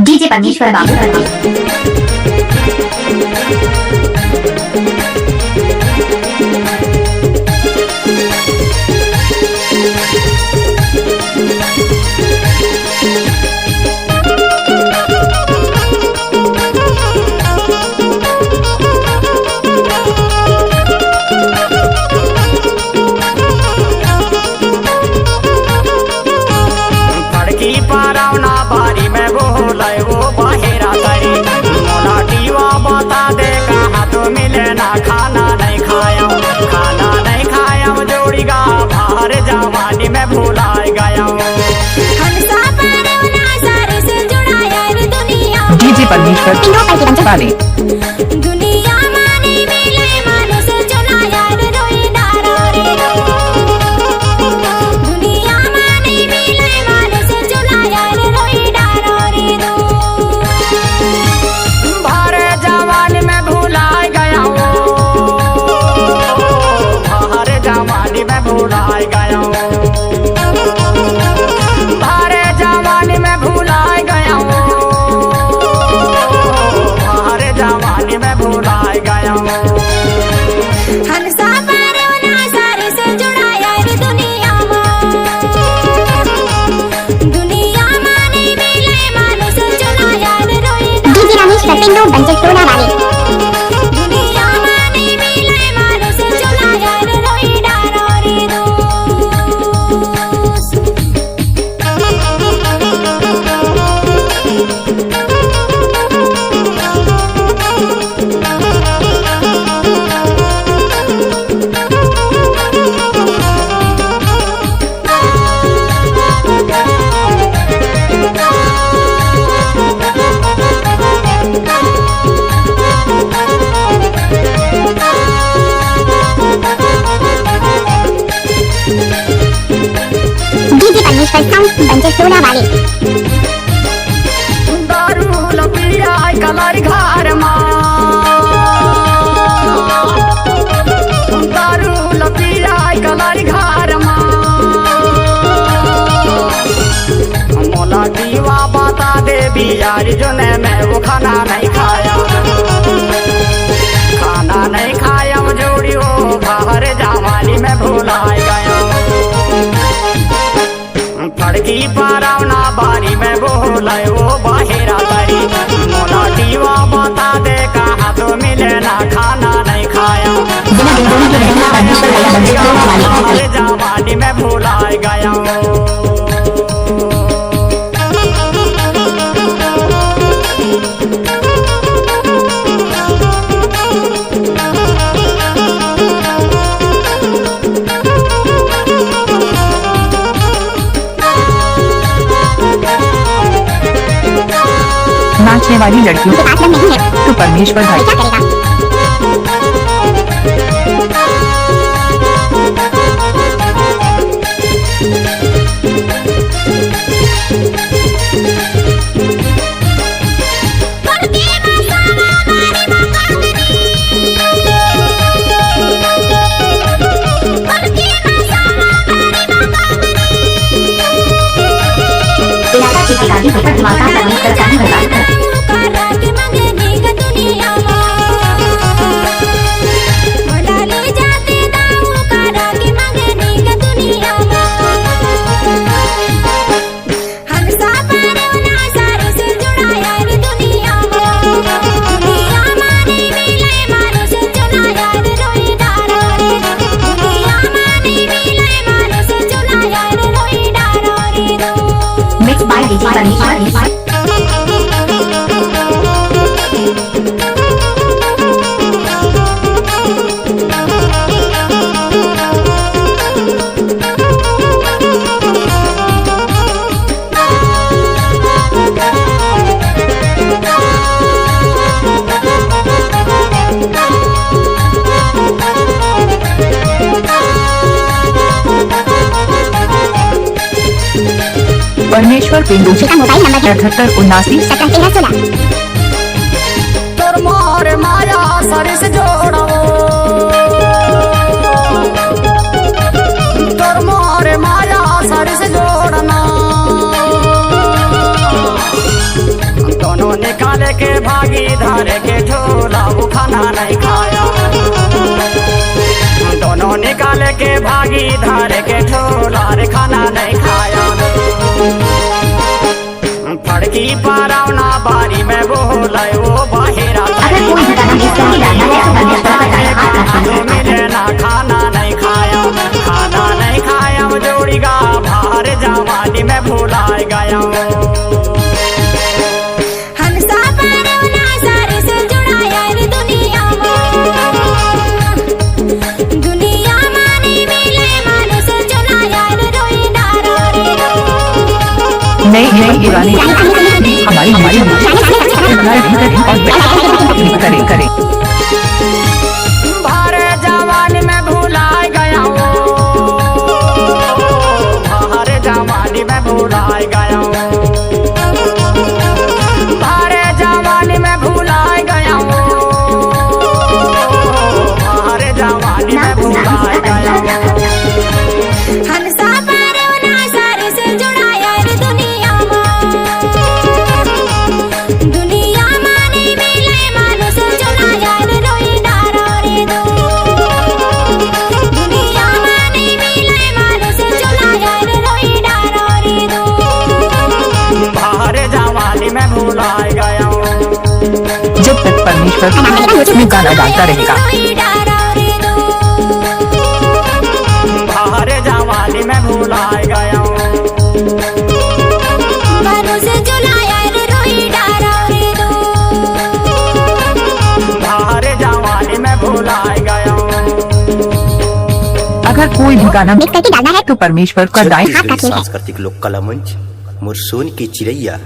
DJ परमेश्वर बाबू। खाना नहीं खाया जोड़ी गा बाहर जवानी में भुलाए गया डीजे परमेश्वर वाले भुलाए गया भारे जवानी में भुलाए गया भारे जवानी में भुलाए गया वाले दारू लपिया कलर घर दारू लपिया कलर घर मोला दीवा बता दे बियारी जो ने मैं वो खाना नहीं खाया जोड़ी हो बाहर जवानी में भुलाए गया फड़की पारावना बारी में बोले वो बाहेरा तरी मोला दीवा बता दे कहाँ तो मिले ना खाना नहीं खाया जवानी में भुलाए गया नाचने वाली लड़कियों तो परमेश्वर भाई परमेश्वर पिंडू मोबाइल नंबर 7879 तोर मोर माया सर से जोड़ो तोर मोर माया सर से जोड़ना दोनों निकाल के भागी धार के झोला वो खाना नहीं खाया। दोनों निकाल के भागी धार के झोला रे खाना नहीं खाया। फड़की पारावना बारी में बोला वो बाहेरा अगर कोई भी गाना मिस करके डालना है तो बंद कर मिले ना खाना नहीं खाया। खाना नहीं खाया जोड़ी गा बाहर जवानी में भुलाए गया। हंसा पारवना सारे से जुड़ा यार दुनिया माने मिले मानो से जुड़ा यार रोई डारो रे नई ईरानी हमारी करें बाहर जवानी में भुलाए गया। बाहर जवानी में भुलाए गया। बाहर जवानी में भुलाए गया। बाहर जवानी में भुलाए गया। हंसा पारवना सारे से जुड़ा यार दुनिया माने मिले मानो से जुड़ा यार रोई डारो रे दो। दुनिया माने मिले मानो से जुड़ा यार रोई डारो रे दो। बाहर जवानी में भुलाए गया। जब तक परमेश्वर उसमें गाना गाता रहेगा। रोई डारो रे दो। बाहर जवानी में भुलाए गया। मानो से जुड़ा यार रोई डारो रे दो। बाहर जवानी में भुलाए गया। अगर कोई भी गाना मिस करके डालना है तो परमेश्वर का दाएं हाथ का खेल है। सांस्कृतिक लोक कला मंच मुरसोन की चिड़ैया